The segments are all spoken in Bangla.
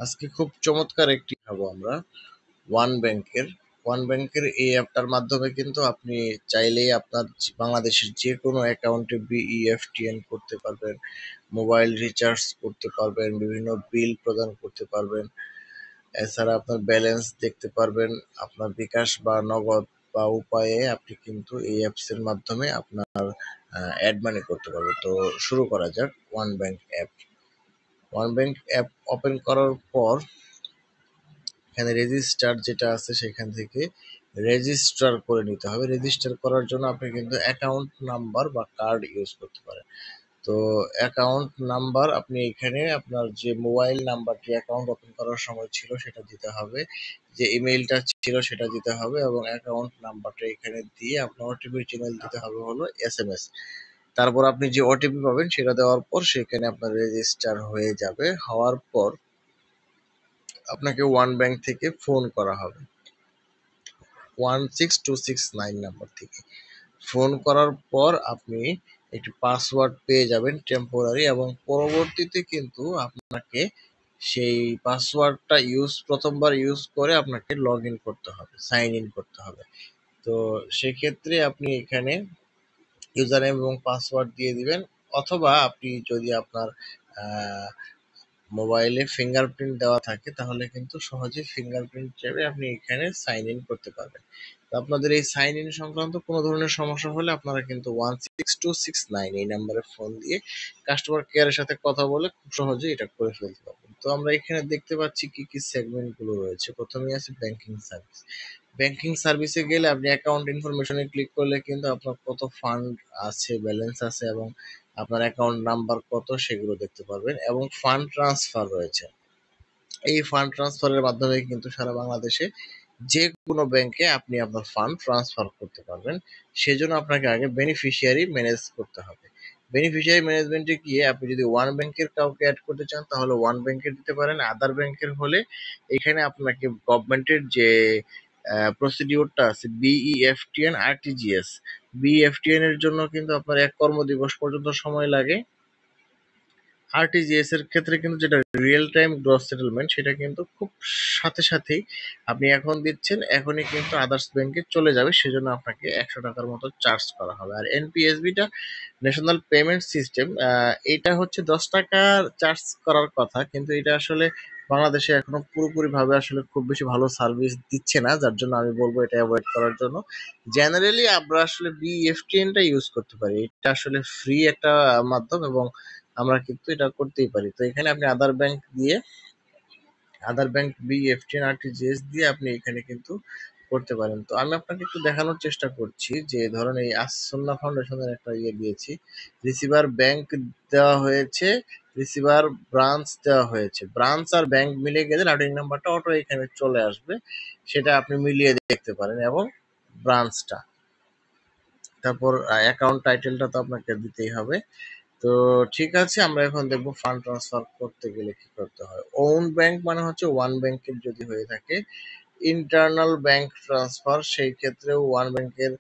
আজকে খুব চমৎকার একটি খাবো আমরা ওয়ান ব্যাংকের। ওয়ান ব্যাংকের এই অ্যাপটার মাধ্যমে কিন্তু আপনি চাইলেই আপনার বাংলাদেশের যে কোনো অ্যাকাউন্টে বিইএফটিএন করতে পারবেন, মোবাইল রিচার্জ করতে পারবেন, বিভিন্ন বিল প্রদান করতে পারবেন। এছাড়া আপনার ব্যালেন্স দেখতে পারবেন, আপনার বিকাশ বা নগদ বা উপায়ে আপনি কিন্তু এই অ্যাপস এর মাধ্যমে আপনার অ্যাড মানি করতে পারবেন। তো শুরু করা যাক one bank app. One bank app open করার পর এখানে রেজিস্টার যেটা আছে সেখান থেকে রেজিস্টার করে নিতে হবে। রেজিস্টার করার জন্য আপনি কিন্তু অ্যাকাউন্ট নাম্বার বা কার্ড ইউজ করতে পারেন। তো অ্যাকাউন্ট নাম্বার আপনি এখানে আপনার যে মোবাইল নাম্বারটি অ্যাকাউন্ট ওপেন করার সময় ছিল সেটা দিতে হবে, যে ইমেইলটা ছিল সেটা দিতে হবে এবং অ্যাকাউন্ট নাম্বারটা এখানে দিয়ে আপনার ওটিপি চ্যানেল দিতে হবে হলো এসএমএস। তারপর আপনি যে ওটিপি পাবেন সেটা দেওয়ার পর সেখানে আপনার রেজিস্টার হয়ে যাবে। হওয়ার পর আপনাকে ওয়ান ব্যাংক থেকে ফোন করা হবে 16269 নাম্বার থেকে। ফোন করার পর আপনি একটি পাসওয়ার্ড পেয়ে যাবেন টেম্পোরারি, এবং পরবর্তীতে কিন্তু আপনাকে সেই পাসওয়ার্ডটা প্রথমবার ইউজ করে আপনাকে লগ ইন করতে হবে, সাইন ইন করতে হবে। তো সেক্ষেত্রে আপনি এখানে ইউজার নেম এবং পাসওয়ার্ড দিয়ে দিবেন, অথবা আপনি যদি আপনার আহ, মোবাইলে ফিঙ্গারপ্রিন্ট দেওয়া থাকে তাহলে কিন্তু সহজে ফিঙ্গারপ্রিন্ট হিসেবে আপনি এখানে সাইন ইন করতে পারবেন। তো আপনাদের এই সাইন ইন সংক্রান্ত কোনো ধরনের সমস্যা হলে আপনারা কিন্তু 16269 এই নাম্বারে ফোন দিয়ে কাস্টমার কেয়ারের সাথে কথা বলে খুব সহজে এটা করে ফেলতে পারবেন। তো আমরা এখানে দেখতে পাচ্ছি কি কি সেগমেন্ট গুলো রয়েছে। প্রথমেই আছে ব্যাংকিং সার্ভিস। ব্যাংকিং সার্ভিসে গেলে আপনি অ্যাকাউন্ট ইনফরমেশনে ক্লিক করলে কিন্তু আপনার কত ফান্ড আছে, ব্যালেন্স আছে এবং আপনার অ্যাকাউন্ট নাম্বার কত সেগুলো দেখতে পারবেন, এবং ফান্ড ট্রান্সফার রয়েছে। এই ফান্ড ট্রান্সফারের মাধ্যমে কিন্তু সারা বাংলাদেশে যে কোনো ব্যাংকে আপনি আপনার ফান্ড ট্রান্সফার করতে পারবেন। সেজন্য আপনাকে আগে বেনিফিশিয়ারি ম্যানেজ করতে হবে। বেনিফিশিয়ারি ম্যানেজমেন্টে গিয়ে আপনি যদি ওয়ান ব্যাংকের কাউকে অ্যাড করতে চান তাহলে ওয়ান ব্যাংকের দিতে পারেন। আদার ব্যাংকের হলে এখানে আপনাকে গভর্নমেন্টের যে প্রসিডিওরটা আছে বিইএফটিএন আরটিজিএস, বিইএফটিএন এর জন্য কিন্তু আপনার 1 কর্মদিবস পর্যন্ত সময় লাগে। আরটিজিএস এর ক্ষেত্রে কিন্তু যেটা রিয়েল টাইম গ্রস সেটেলমেন্ট সেটা কিন্তু খুব সাথে সাথেই আপনি এখন দিচ্ছেন, এখনই কিন্তু আদার্স ব্যাংকে চলে যাবে, সেজন্য আপনাকে 100 টাকার মতো চার্জ করা হবে। আর এনপিএসবিটা ন্যাশনাল পেমেন্ট সিস্টেম, এটা হচ্ছে 10 টাকা চার্জ করার কথা, কিন্তু এটা আসলে বাংলাদেশে এখনো পুরোপুরি ভাবে আসলে খুব বেশি ভালো সার্ভিস দিচ্ছে না, যার জন্য আমি বলবো এটা অ্যাভয়েড করার জন্য। জেনারেলি আমরা আসলে বিএফটিএনটা ইউজ করতে পারি, এটা আসলে ফ্রি একটা মাধ্যম এবং আমরা কিন্তু এটা করতেই পারি। তো এখানে আপনি আদার ব্যাংক বিএফটিএন আরটিজিএস দিয়ে আপনি এখানে কিন্তু করতে পারেন। তো আমি আপনাকে একটু দেখানোর চেষ্টা করছি যে ধরেন এই আসন্না ফাউন্ডেশনের একটা ইয়ে দিয়েছি, রিসিভার ব্যাংক দেওয়া হয়েছে, রিসিভার ব্রাঞ্চ দেওয়া হয়েছে। ব্রাঞ্চ আর ব্যাংক মিলে গেলে রাউটিং নাম্বারটা অটো এখানে চলে আসবে, সেটা আপনি মিলিয়ে দেখতে পারেন, এবং ব্রাঞ্চটা, তারপর অ্যাকাউন্ট টাইটেলটা তো আপনাকে দিতেই হবে। তো ঠিক আছে, আমরা এখন দেখবো ফান্ড ট্রান্সফার করতে গেলে কি করতে হয়। ওন ব্যাংক মানে হচ্ছে ওয়ান ব্যাংকের যদি হয়ে থাকে, ইন্টারনাল ব্যাংক ট্রান্সফার সেই ক্ষেত্রেও ওয়ান ব্যাংকের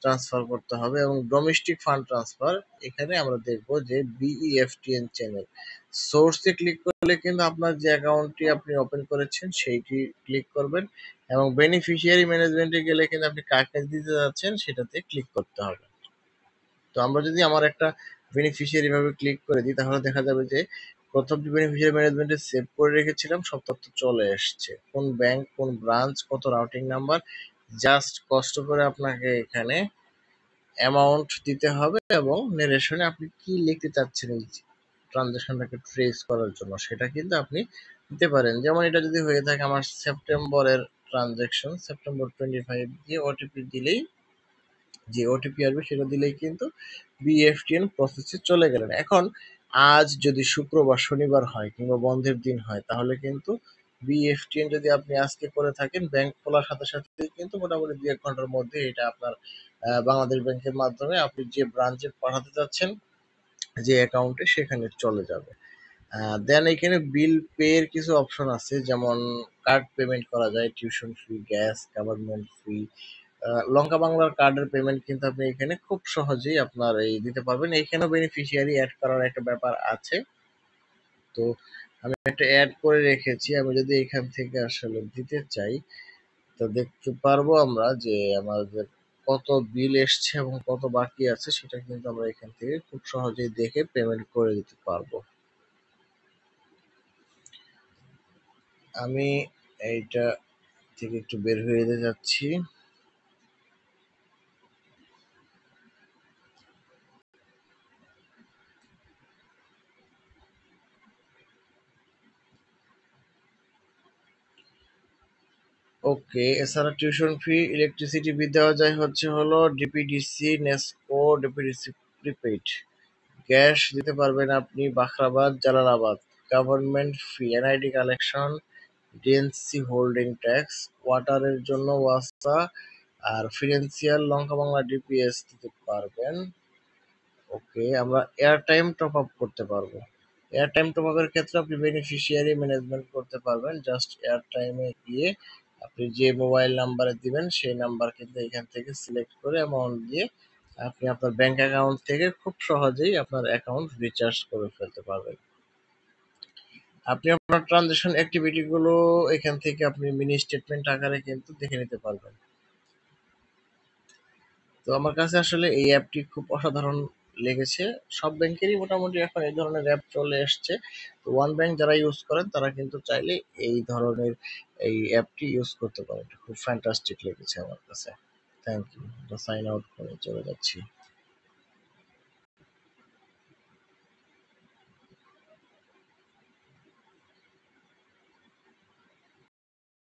ট্রান্সফার করতে হবে, এবং ডোমেস্টিক ফান্ড ট্রান্সফার এখানে আমরা দেখবো যে বিইএফটিএন চ্যানেল সোর্সে ক্লিক করলে কিন্তু আপনার যে অ্যাকাউন্টটি আপনি ওপেন করেছেন সেইটি ক্লিক করবেন, এবং বেনিফিশিয়ারি ম্যানেজমেন্টে গেলে কিন্তু আপনি কাকে দিতে যাচ্ছেন সেটাতে ক্লিক করতে হবে। তো আমরা যদি আমার একটা বেনিফিশিয়ারি ভাবে ক্লিক করে দিই তাহলে দেখা যাবে যে প্রথমটি বেনিফিশিয়ারি ম্যানেজমেন্টে সেভ করে রেখেছিলাম, সব তথ্য চলে এসছে, কোন ব্যাংক, কোন ব্রাঞ্চ, কত রাউটিং নাম্বার। জাস্ট কষ্ট করে আপনাকে এখানে অ্যামাউন্ট দিতে হবে এবং নেরেশনে আপনি কি লিখতে চাচ্ছেন এই ট্রানজাকশনটাকে ট্রেস করার জন্য সেটা কিন্তু আপনি দিতে পারেন। যেমন এটা যদি হয়ে থাকে আমার সেপ্টেম্বরের ট্রানজাকশন, সেপ্টেম্বর 25 দিয়ে ওটিপি দিলেই, যে ওটিপি আসবে সেটা দিলেই কিন্তু বিএফটিএন প্রসেসে চলে গেলেন। এখন আজ যদি শুক্রবার, শনিবার হয় কিংবা বন্ধের দিন হয় তাহলে কিন্তু বিএফটিএন যদি আপনি আজকে করে থাকেন, ব্যাংক খোলার সাথে সাথে কিন্তু মোটামুটি 2-1 ঘন্টার মধ্যে এটা আপনার বাংলাদেশ ব্যাংকের মাধ্যমে আপনি যে ব্রাঞ্চে পাঠাতে চাচ্ছেন, যে অ্যাকাউন্টে, সেখানে চলে যাবে। দেন এখানে বিল পে এর কিছু অপশন আছে, যেমন কার্ড পেমেন্ট করা যায়, টিউশন ফি, গ্যাস, গভর্নমেন্ট ফি। লঙ্কা বাংলার কার্ডের পেমেন্ট কিন্তু আপনি এখানে খুব সহজেই আপনার এই দিতে পারবেন। এখানেও বেনিফিশিয়ারি অ্যাড করার একটা ব্যাপার আছে। তো আমি একটা অ্যাড করে রেখেছি। আমি যদি এখান থেকে আসলে দিতে চাই, তো দেখতে পারবো আমরা যে আমাদের কত বিল এসছে এবং কত বাকি আছে, সেটা কিন্তু আমরা এখান থেকে খুব সহজেই দেখে পেমেন্ট করে দিতে পারবো। আমি এইটা থেকে একটু বের হয়ে যেতে যাচ্ছি। ওকে, এছাড়া টিউশন ফি, ইলেকট্রিসিটি বিল দেওয়া যায় হচ্ছে হলো DPDC, NESCO, DPDC prepaid. Gas দিতে পারবেন আপনি Bakhrabad, Jalalabad. Government fee, NID collection, DNC holding tax, ওয়াটারের জন্য ওয়াসা আর ফিনান্সিয়াল লঙ্কা বাংলা ডিপিএস দিতে পারবেন। ওকে, আমরা এয়ারটাইম টপ আপ করতে পারবো। এয়ারটাইম টপ আপের ক্ষেত্রে আপনি বেনিফিশিয়ারি ম্যানেজমেন্ট করতে পারবেন। জাস্ট এয়ারটাইমে গিয়ে আপনি যে মোবাইল নাম্বারে দিবেন সেই নাম্বার কিন্তু এখান থেকে সিলেক্ট করে অ্যামাউন্ট দিয়ে আপনি আপনার ব্যাংক অ্যাকাউন্ট থেকে খুব সহজেই আপনার অ্যাকাউন্ট রিচার্জ করে ফেলতে পারবেন। আপনি আপনার ট্রানজ্যাকশন অ্যাক্টিভিটি গুলো এখান থেকে আপনি মিনি স্টেটমেন্ট আকারে কিন্তু দেখে নিতে পারবেন। তো আমার কাছে আসলে এই অ্যাপটি খুব অসাধারণ লেগেছে। সব ব্যাংকেরই মোটামুটি এখন এই ধরনের অ্যাপ চলে এসছে। তো ওয়ান ব্যাংক যারা ইউজ করেন তারা কিন্তু চাইলে এই ধরনের এই অ্যাপটি ইউজ করতে পারেন। খুব ফ্যান্টাস্টিক লেগেছে আমার কাছে। Thank you. সাইন আউট করে চলে যাচ্ছি।